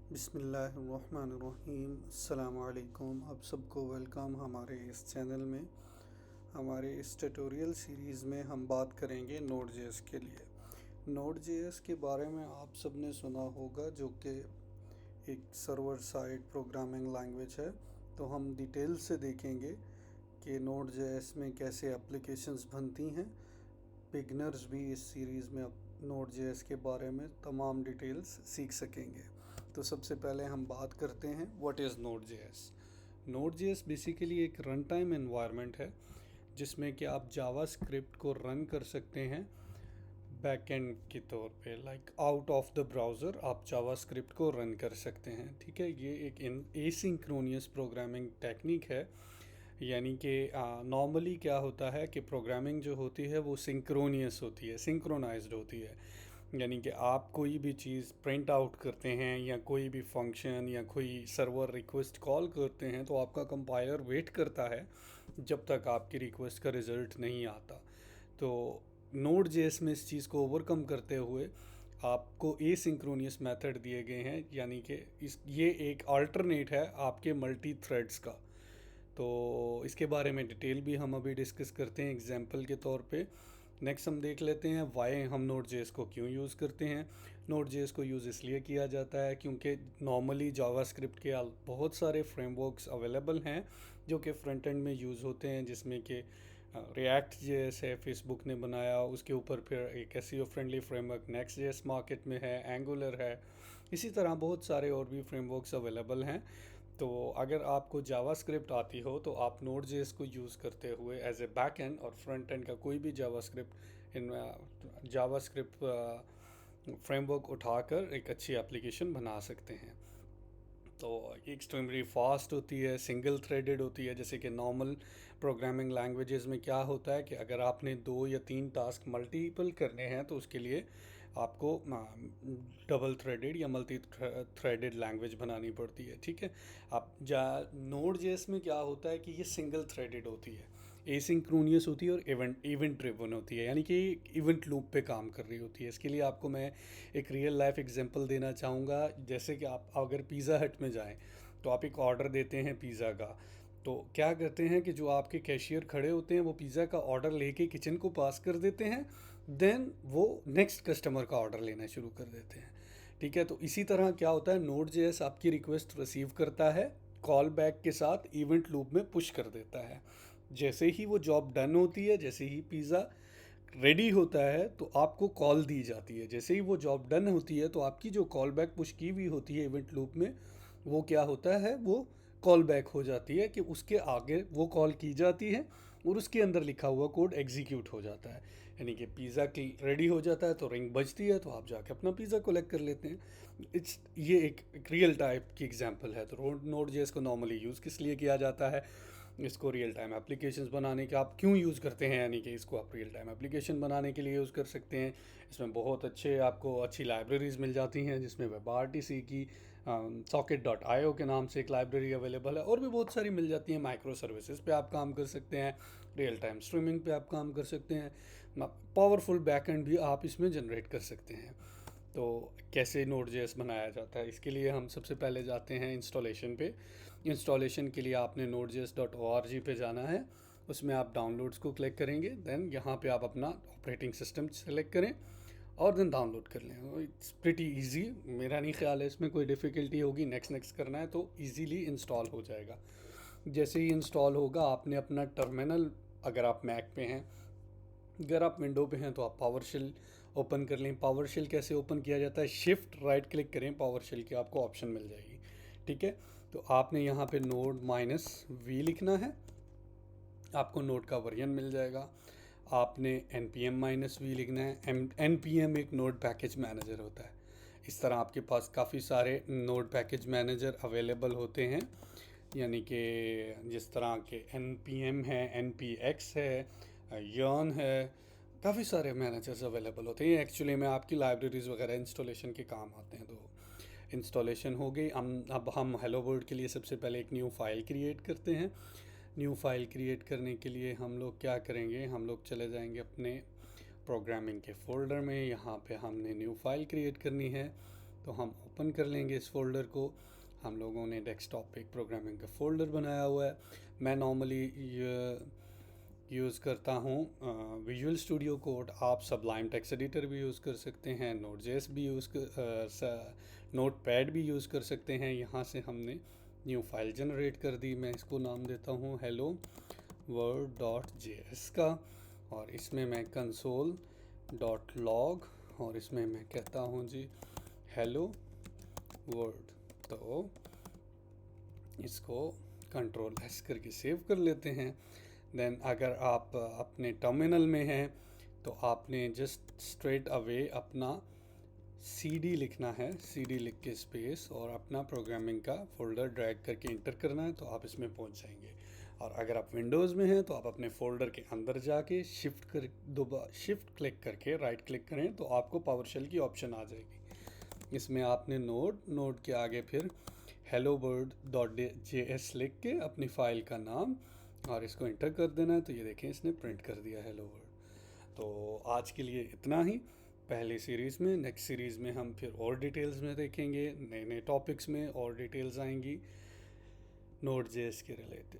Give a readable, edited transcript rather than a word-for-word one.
बिस्मिल्लाहिर्रहमानिर्रहीम अस्सलाम वालेकुम। आप सबको वेलकम हमारे इस चैनल में। हमारे इस ट्यूटोरियल सीरीज़ में हम बात करेंगे नोड जेएस के लिए। नोड जेएस के बारे में आप सब ने सुना होगा, जो कि एक सर्वर साइड प्रोग्रामिंग लैंग्वेज है। तो हम डिटेल से देखेंगे कि नोड जेएस में कैसे एप्लीकेशंस बनती हैं। बिगनर्स भी इस सीरीज़ में नोड जेएस के बारे में तमाम डिटेल्स सीख सकेंगे। तो सबसे पहले हम बात करते हैं what is node JS. Node JS basically एक रन टाइम एनवायरनमेंट है जिसमें कि आप जावा स्क्रिप्ट को रन कर सकते हैं बैकएंड के तौर पे, like out of the browser आप जावा स्क्रिप्ट को रन कर सकते हैं। ठीक है, ये एक एसिंक्रोनियस प्रोग्रामिंग टेक्निक है। यानी कि नॉर्मली क्या होता है कि प्रोग्रामिंग जो होती है वो सिंक्रोनियस होती है, सिंक्रोनाइज्ड होती है। यानी कि आप कोई भी चीज़ प्रिंट आउट करते हैं या कोई भी फंक्शन या कोई सर्वर रिक्वेस्ट कॉल करते हैं तो आपका कंपाइलर वेट करता है जब तक आपकी रिक्वेस्ट का रिज़ल्ट नहीं आता। तो नोड जेएस में इस चीज़ को ओवरकम करते हुए आपको एसिंक्रोनियस मेथड दिए गए हैं, यानी कि ये एक अल्टरनेट है आपके मल्टी थ्रेड्स का। तो इसके बारे में डिटेल भी हम अभी डिस्कस करते हैं एग्जाम्पल के तौर पे। नेक्स्ट हम देख लेते हैं वाई हम नोड जेएस को क्यों यूज़ करते हैं। नोड जेएस को यूज़ इसलिए किया जाता है क्योंकि नॉर्मली जावास्क्रिप्ट के बहुत सारे फ्रेमवर्क्स अवेलेबल हैं जो कि फ्रंट एंड में यूज़ होते हैं, जिसमें कि रिएक्ट जेएस है, फेसबुक ने बनाया। उसके ऊपर फिर एक SEO friendly framework next JS market में है, एंगुलर है। इसी तरह बहुत सारे और भी फ्रेमवर्क्स अवेलेबल हैं। तो अगर आपको जावास्क्रिप्ट आती हो तो आप नोड जेएस को यूज़ करते हुए एज ए बैक एंड और फ्रंट एंड का कोई भी जावास्क्रिप्ट इन जावास्क्रिप्ट फ्रेमवर्क उठाकर एक अच्छी एप्लीकेशन बना सकते हैं। तो एक्सट्रीमली फास्ट होती है, सिंगल थ्रेडेड होती है। जैसे कि नॉर्मल प्रोग्रामिंग लैंग्वेजेस में क्या होता है कि अगर आपने 2 या 3 टास्क मल्टीपल करने हैं तो उसके लिए आपको डबल थ्रेडेड या मल्टी थ्रेडेड लैंग्वेज बनानी पड़ती है। ठीक है, अब नोड जेएस में क्या होता है कि ये सिंगल थ्रेडेड होती है, एसिंक्रोनियस होती है और इवेंट इवेंट ड्रिवन होती है, यानी कि इवेंट लूप पे काम कर रही होती है। इसके लिए आपको मैं एक रियल लाइफ एग्जांपल देना चाहूँगा। जैसे कि आप अगर पिज़्ज़ा हट में जाएं तो आप एक ऑर्डर देते हैं पिज़्ज़ा का। तो क्या करते हैं कि जो आपके कैशियर खड़े होते हैं वो पिज़्ज़ा का ऑर्डर लेके किचन को पास कर देते हैं, देन वो नेक्स्ट कस्टमर का ऑर्डर लेना शुरू कर देते हैं। ठीक है, तो इसी तरह क्या होता है, नोड जेएस आपकी रिक्वेस्ट रिसीव करता है, कॉल बैक के साथ इवेंट लूप में पुश कर देता है। जैसे ही वो जॉब डन होती है, जैसे ही पिज़्ज़ा रेडी होता है तो आपको कॉल दी जाती है। जैसे ही वो जॉब डन होती है तो आपकी जो कॉल बैक पुश की हुई होती है इवेंट लूप में, वो क्या होता है, वो कॉल बैक हो जाती है कि उसके आगे वो कॉल की जाती है और उसके अंदर लिखा हुआ कोड एग्जीक्यूट हो जाता है। यानी कि पिज़्ज़ा की रेडी हो जाता है तो रिंग बजती है तो आप जाके अपना पिज़्ज़ा कलेक्ट कर लेते हैं। ये एक रियल टाइप की एग्जांपल है। तो नोड जेएस को नॉर्मली यूज़ किस लिए किया जाता है, इसको रियल टाइम एप्लीकेशंस बनाने के आप क्यों यूज़ करते हैं, यानी कि इसको आप रियल टाइम एप्लीकेशन बनाने के लिए यूज़ कर सकते हैं। इसमें बहुत अच्छे आपको अच्छी लाइब्रेरीज़ मिल जाती हैं, जिसमें वेब आरटीसी की socket.io के नाम से एक लाइब्रेरी अवेलेबल है, और भी बहुत सारी मिल जाती हैं। माइक्रो सर्विसेज पे आप काम कर सकते हैं, रियल टाइम स्ट्रीमिंग पे आप काम कर सकते हैं, पावरफुल बैकएंड भी आप इसमें जनरेट कर सकते हैं। तो कैसे नोड जेएस बनाया जाता है, इसके लिए हम सबसे पहले जाते हैं इंस्टॉलेशन पे। इंस्टॉलेशन के लिए आपने node.js.org पे जाना है। उसमें आप डाउनलोड्स को क्लिक करेंगे, देन यहाँ पे आप अपना ऑपरेटिंग सिस्टम सेलेक्ट करें और देन डाउनलोड कर लें। इट्स प्रिटी इजी, मेरा नहीं ख्याल है इसमें कोई डिफ़िकल्टी होगी। नेक्स्ट नेक्स्ट करना है तो इजीली इंस्टॉल हो जाएगा। जैसे ही इंस्टॉल होगा आपने अपना टर्मिनल, अगर आप मैक पे हैं, अगर आप विंडो पे हैं तो आप पावर शेल ओपन कर लें। पावर शेल कैसे ओपन किया जाता है, शिफ्ट राइट क्लिक करें पावर शेल की, आपको ऑप्शन मिल जाएगी। ठीक है, तो आपने यहाँ पे नोड -v लिखना है, आपको नोड का वर्जन मिल जाएगा। आपने npm-v लिखना है। npm एक नोड पैकेज मैनेजर होता है। इस तरह आपके पास काफ़ी सारे नोड पैकेज मैनेजर अवेलेबल होते हैं, यानी कि जिस तरह के npm है, npx है, yarn है, काफ़ी सारे मैनेजर्स अवेलेबल होते हैं। एक्चुअली में आपकी लाइब्रेरीज़ वगैरह इंस्टॉलेशन के काम आते हैं। तो इंस्टॉलेशन हो गई। अब हम हेलो वर्ल्ड के लिए सबसे पहले एक न्यू फाइल क्रिएट करते हैं। न्यू फाइल क्रिएट करने के लिए हम लोग क्या करेंगे, हम लोग चले जाएंगे अपने प्रोग्रामिंग के फोल्डर में। यहाँ पे हमने न्यू फाइल क्रिएट करनी है, तो हम ओपन कर लेंगे इस फोल्डर को। हम लोगों ने डेस्कटॉप पे एक प्रोग्रामिंग का फोल्डर बनाया हुआ है। मैं नॉर्मली यूज़ करता हूँ विजुअल स्टूडियो कोड। आप सबलाइम टेक्स्ट एडिटर भी यूज़ कर सकते हैं, नोट.जेएस भी नोटपैड भी यूज़ कर सकते हैं। यहाँ से हमने न्यू फाइल जनरेट कर दी। मैं इसको नाम देता हूँ hello world.js का, और इसमें मैं console.log और इसमें मैं कहता हूँ जी hello world। तो इसको Ctrl+S करके सेव कर लेते हैं। देन अगर आप अपने टर्मिनल में हैं तो आपने जस्ट स्ट्रेट अवे अपना cd लिखना है, cd लिख के स्पेस और अपना प्रोग्रामिंग का फोल्डर ड्रैग करके इंटर करना है, तो आप इसमें पहुंच जाएंगे। और अगर आप विंडोज़ में हैं तो आप अपने फोल्डर के अंदर जाके शिफ्ट क्लिक करके राइट क्लिक करें तो आपको पावरशेल की ऑप्शन आ जाएगी। इसमें आपने नोड के आगे फिर hello world.js लिख के अपनी फ़ाइल का नाम और इसको इंटर कर देना है। तो ये देखें इसने प्रिंट कर दिया hello world। तो आज के लिए इतना ही पहली सीरीज़ में। नेक्स्ट सीरीज़ में हम फिर और डिटेल्स में देखेंगे, नए नए टॉपिक्स में और डिटेल्स आएंगी नोड.जेएस के रिलेटेड।